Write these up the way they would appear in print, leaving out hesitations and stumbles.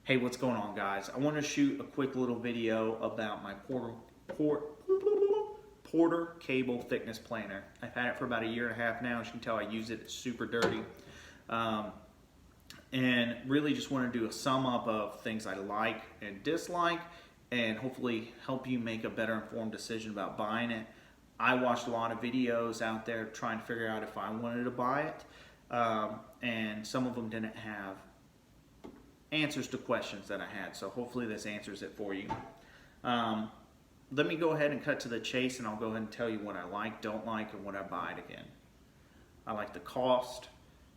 Hey, what's going on, guys? I want to shoot a quick little video about my Porter cable thickness planer. I've had it for about a year and a half now. As you can tell, I use it. It's super dirty. Um, and really just want to do a sum up of things I like and dislike and hopefully help you make a better informed decision about buying it. I watched a lot of videos out there trying to figure out if I wanted to buy it, and some of them didn't have answers to questions that I had, so hopefully this answers it for you. Let me go ahead and cut to the chase, and I'll go ahead and tell you what I like, don't like, and what I buy it again. I like the cost.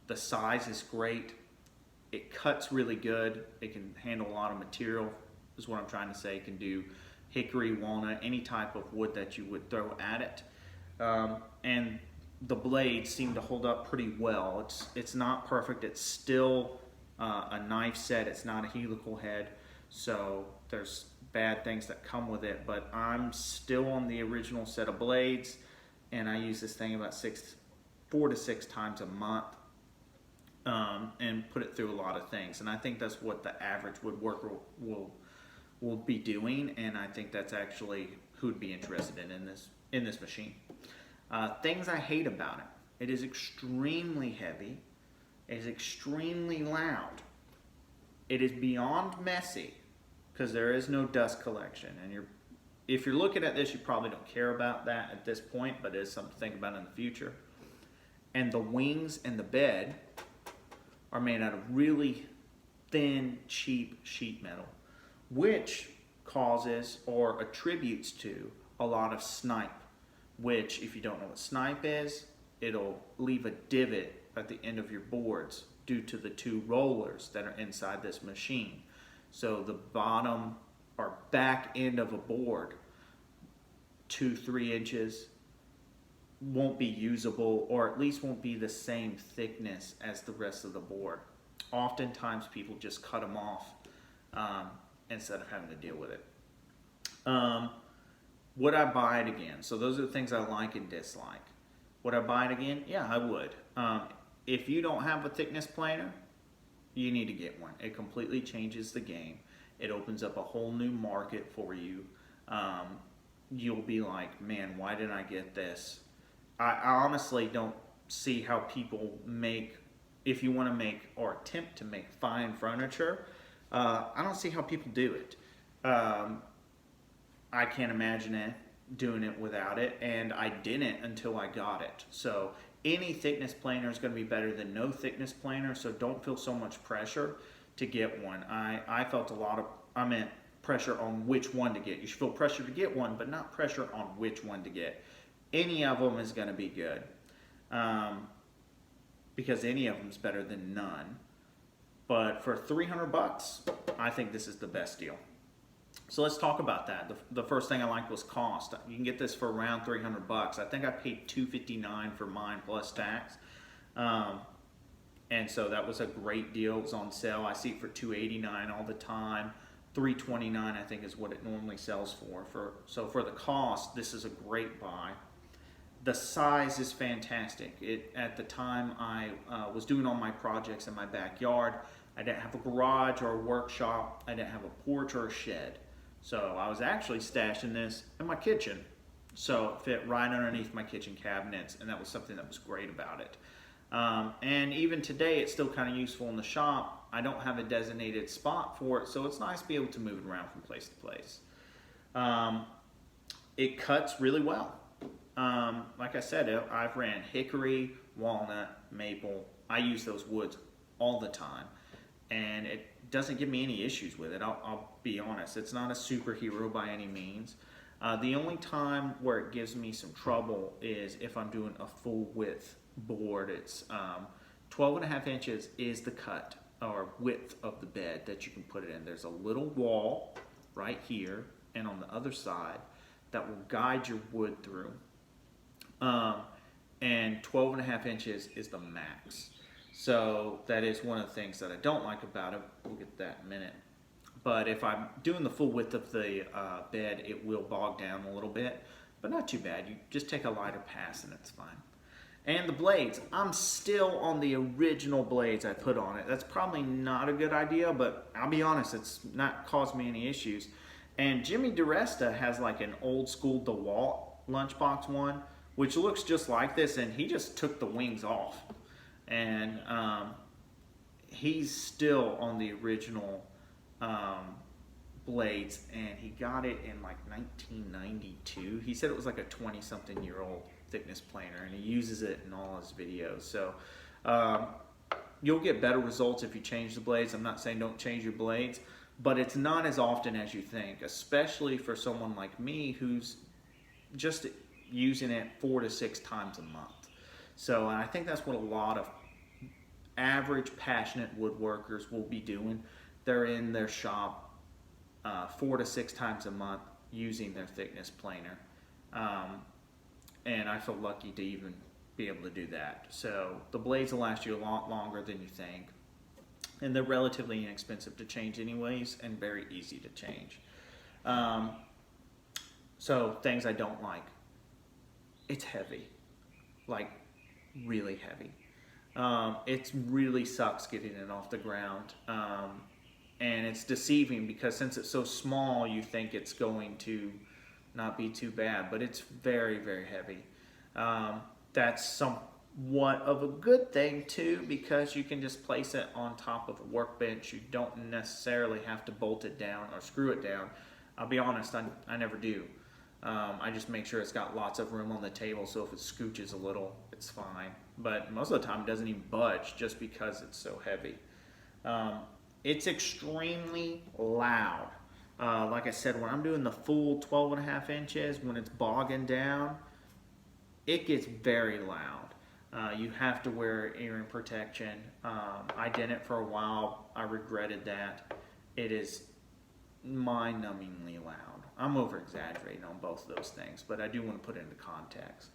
The size is great. It cuts really good. It can handle a lot of material, is what I'm trying to say. It can do hickory, walnut, any type of wood that you would throw at it. And the blades seem to hold up pretty well. It's not perfect. It's still a knife set. It's not a helical head, so there's bad things that come with it, but I'm still on the original set of blades, and I use this thing about 4 to 6 times a month, and put it through a lot of things, and I think that's what the average woodworker will be doing, and I think that's actually who'd be interested in this machine. Things I hate about it: it is extremely heavy. It is extremely loud. It is beyond messy because there is no dust collection. And if you're looking at this, you probably don't care about that at this point, but it is something to think about in the future. And the wings and the bed are made out of really thin, cheap sheet metal, which causes or attributes to a lot of snipe, which, if you don't know what snipe is, it'll leave a divot at the end of your boards due to the 2 rollers that are inside this machine. So the bottom or back end of a board, 2-3 inches, won't be usable, or at least won't be the same thickness as the rest of the board. Oftentimes people just cut them off instead of having to deal with it. Would I buy it again? So those are the things I like and dislike. Would I buy it again? Yeah, I would. If you don't have a thickness planer, you need to get one. It completely changes the game. It opens up a whole new market for you. You'll be like, man, why didn't I get this? I honestly don't see how people make, if you want to make or attempt to make fine furniture, I don't see how people do it. I can't imagine it doing it without it, and I didn't until I got it. So any thickness planer is going to be better than no thickness planer, so don't feel so much pressure to get one. I felt I meant pressure on which one to get. You should feel pressure to get one, but not pressure on which one to get. Any of them is going to be good, because any of them is better than none. But for $300, I think this is the best deal. So let's talk about that. The first thing I liked was cost. You can get this for around $300. I think I paid $259 for mine plus tax, and so that was a great deal. It was on sale. I see it for $289 all the time. $329 I think is what it normally sells for. So for the cost, this is a great buy. The size is fantastic. At the time I was doing all my projects in my backyard, I didn't have a garage or a workshop. I didn't have a porch or a shed. So I was actually stashing this in my kitchen. So it fit right underneath my kitchen cabinets, and that was something that was great about it. And even today, it's still kind of useful in the shop. I don't have a designated spot for it, so it's nice to be able to move it around from place to place. It cuts really well. Like I said, I've ran hickory, walnut, maple. I use those woods all the time, and it doesn't give me any issues with it. I'll be honest. It's not a superhero by any means. The only time where it gives me some trouble is if I'm doing a full width board. It's 12.5 inches is the cut or width of the bed that you can put it in. There's a little wall right here and on the other side that will guide your wood through. And 12.5 inches is the max. So that is one of the things that I don't like about it. We'll get to that in a minute. But if I'm doing the full width of the bed, it will bog down a little bit, but not too bad. You just take a lighter pass and it's fine. And the blades, I'm still on the original blades I put on it. That's probably not a good idea, but I'll be honest, it's not caused me any issues. And Jimmy DiResta has like an old school DeWalt lunchbox one, which looks just like this, and he just took the wings off. And he's still on the original blades, and he got it in like 1992. He said it was like a 20-something-year-old thickness planer, and he uses it in all his videos. So you'll get better results if you change the blades. I'm not saying don't change your blades, but it's not as often as you think, especially for someone like me who's just using it 4 to 6 times a month. So I think that's what a lot of average passionate woodworkers will be doing. They're in their shop 4 to 6 times a month using their thickness planer. And I feel lucky to even be able to do that. So the blades will last you a lot longer than you think. And they're relatively inexpensive to change anyways, and very easy to change. So things I don't like. It's heavy. Like, really heavy. It really sucks getting it off the ground. And it's deceiving because since it's so small, you think it's going to not be too bad, but it's very, very heavy. That's somewhat of a good thing too, because you can just place it on top of a workbench. You don't necessarily have to bolt it down or screw it down. I'll be honest, I never do. I just make sure it's got lots of room on the table, so if it scooches a little, it's fine. But most of the time it doesn't even budge just because it's so heavy. It's extremely loud. Like I said, when I'm doing the full 12.5 inches, when it's bogging down, it gets very loud. You have to wear earring protection. I did it for a while. I regretted that. It is mind-numbingly loud. I'm over-exaggerating on both of those things, but I do want to put it into context.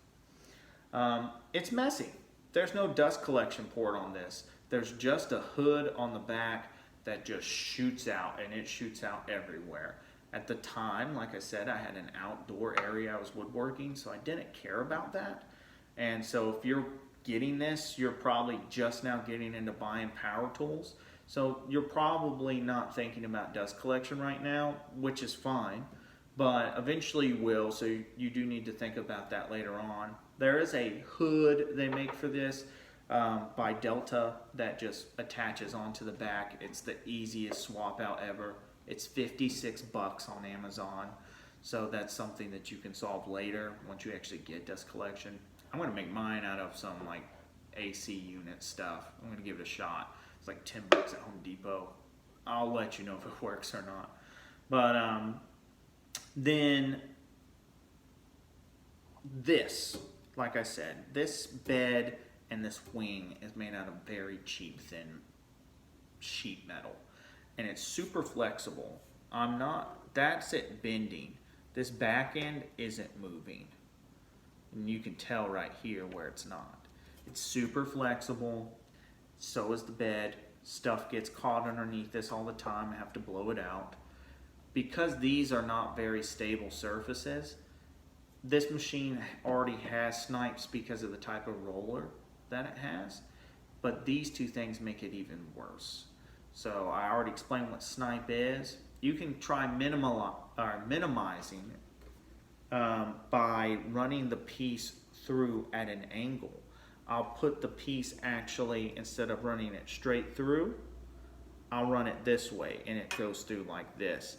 It's messy. There's no dust collection port on this. There's just a hood on the back that just shoots out, and it shoots out everywhere. At the time, like I said, I had an outdoor area I was woodworking, so I didn't care about that. And so if you're getting this, you're probably just now getting into buying power tools. So you're probably not thinking about dust collection right now, which is fine, but eventually you will, so you do need to think about that later on. There is a hood they make for this by Delta that just attaches onto the back. It's the easiest swap out ever. It's $56 on Amazon, so that's something that you can solve later once you actually get dust collection. I'm going to make mine out of some like AC unit stuff. I'm going to give it a shot. It's like $10 at Home Depot. I'll let you know if it works or not. But then this, like I said, this bed and this wing is made out of very cheap, thin sheet metal. And it's super flexible. That's it bending. This back end isn't moving. And you can tell right here where it's not. It's super flexible. So is the bed. Stuff gets caught underneath this all the time. I have to blow it out. Because these are not very stable surfaces, this machine already has snipes because of the type of roller that it has. But these two things make it even worse. So I already explained what snipe is. You can try minimizing it by running the piece through at an angle. I'll put the piece actually, instead of running it straight through, I'll run it this way and it goes through like this.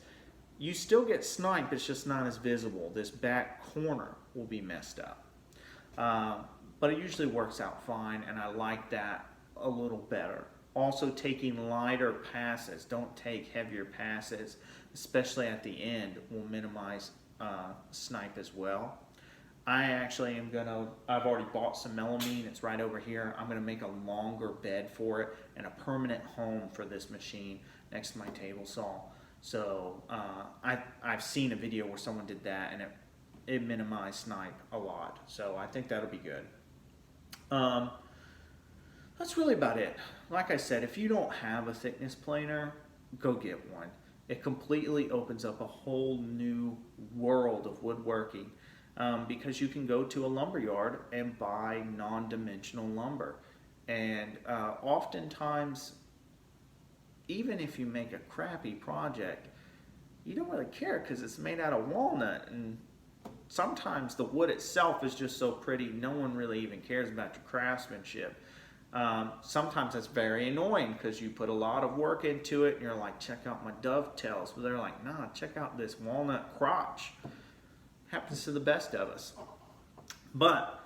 You still get snipe, it's just not as visible. This back corner will be messed up. But it usually works out fine, and I like that a little better. Also, taking lighter passes, don't take heavier passes, especially at the end, will minimize snipe as well. I actually am I've already bought some melamine, it's right over here. I'm gonna make a longer bed for it and a permanent home for this machine next to my table saw. So I've seen a video where someone did that, and it minimized snipe a lot. So I think that'll be good. That's really about it. Like I said, if you don't have a thickness planer, go get one. It completely opens up a whole new world of woodworking. because you can go to a lumber yard and buy non-dimensional lumber. And oftentimes, even if you make a crappy project, you don't really care because it's made out of walnut, and sometimes the wood itself is just so pretty, no one really even cares about your craftsmanship. Sometimes that's very annoying because you put a lot of work into it and you're like, check out my dovetails. But they're like, nah, check out this walnut crotch. Happens to the best of us. But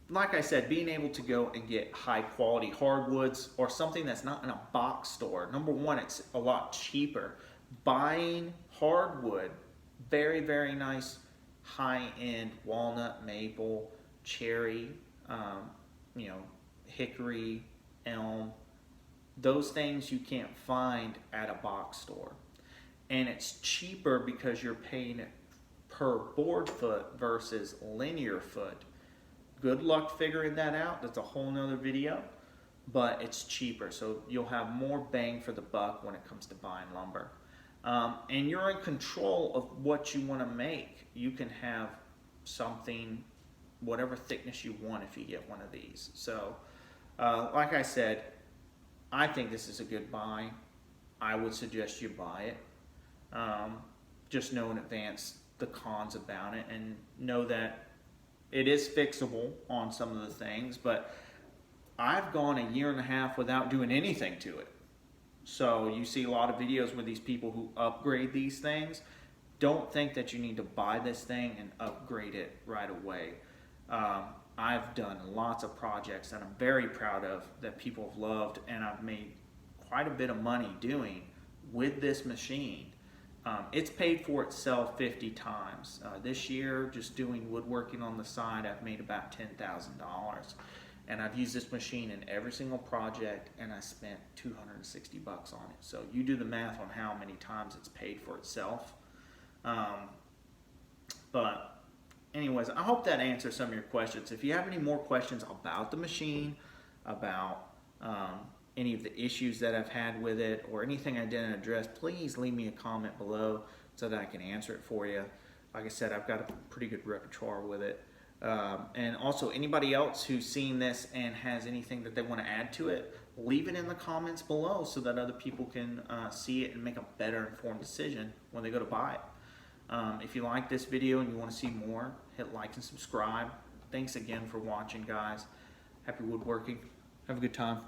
like I said, being able to go and get high quality hardwoods or something that's not in a box store, number one, it's a lot cheaper. Buying hardwood, very, very nice high-end walnut, maple, cherry, hickory, elm, those things you can't find at a box store. And it's cheaper because you're paying it per board foot versus linear foot. Good luck figuring that out. That's a whole nother video, but it's cheaper. So you'll have more bang for the buck when it comes to buying lumber. And you're in control of what you want to make. You can have something, whatever thickness you want if you get one of these. So, like I said, I think this is a good buy. I would suggest you buy it. Just know in advance the cons about it and know that it is fixable on some of the things, but I've gone a year and a half without doing anything to it. So you see a lot of videos with these people who upgrade these things. Don't think that you need to buy this thing and upgrade it right away. I've done lots of projects that I'm very proud of that people have loved, and I've made quite a bit of money doing with this machine. It's paid for itself 50 times. This year, just doing woodworking on the side, I've made about $10,000. And I've used this machine in every single project, and I spent $260 on it. So you do the math on how many times it's paid for itself. But anyways, I hope that answers some of your questions. If you have any more questions about the machine, about any of the issues that I've had with it, or anything I didn't address, please leave me a comment below so that I can answer it for you. Like I said, I've got a pretty good repertoire with it. And also, anybody else who's seen this and has anything that they want to add to it, leave it in the comments below so that other people can see it and make a better informed decision when they go to buy it. If you like this video and you want to see more, hit like and subscribe. Thanks again for watching, guys. Happy woodworking. Have a good time.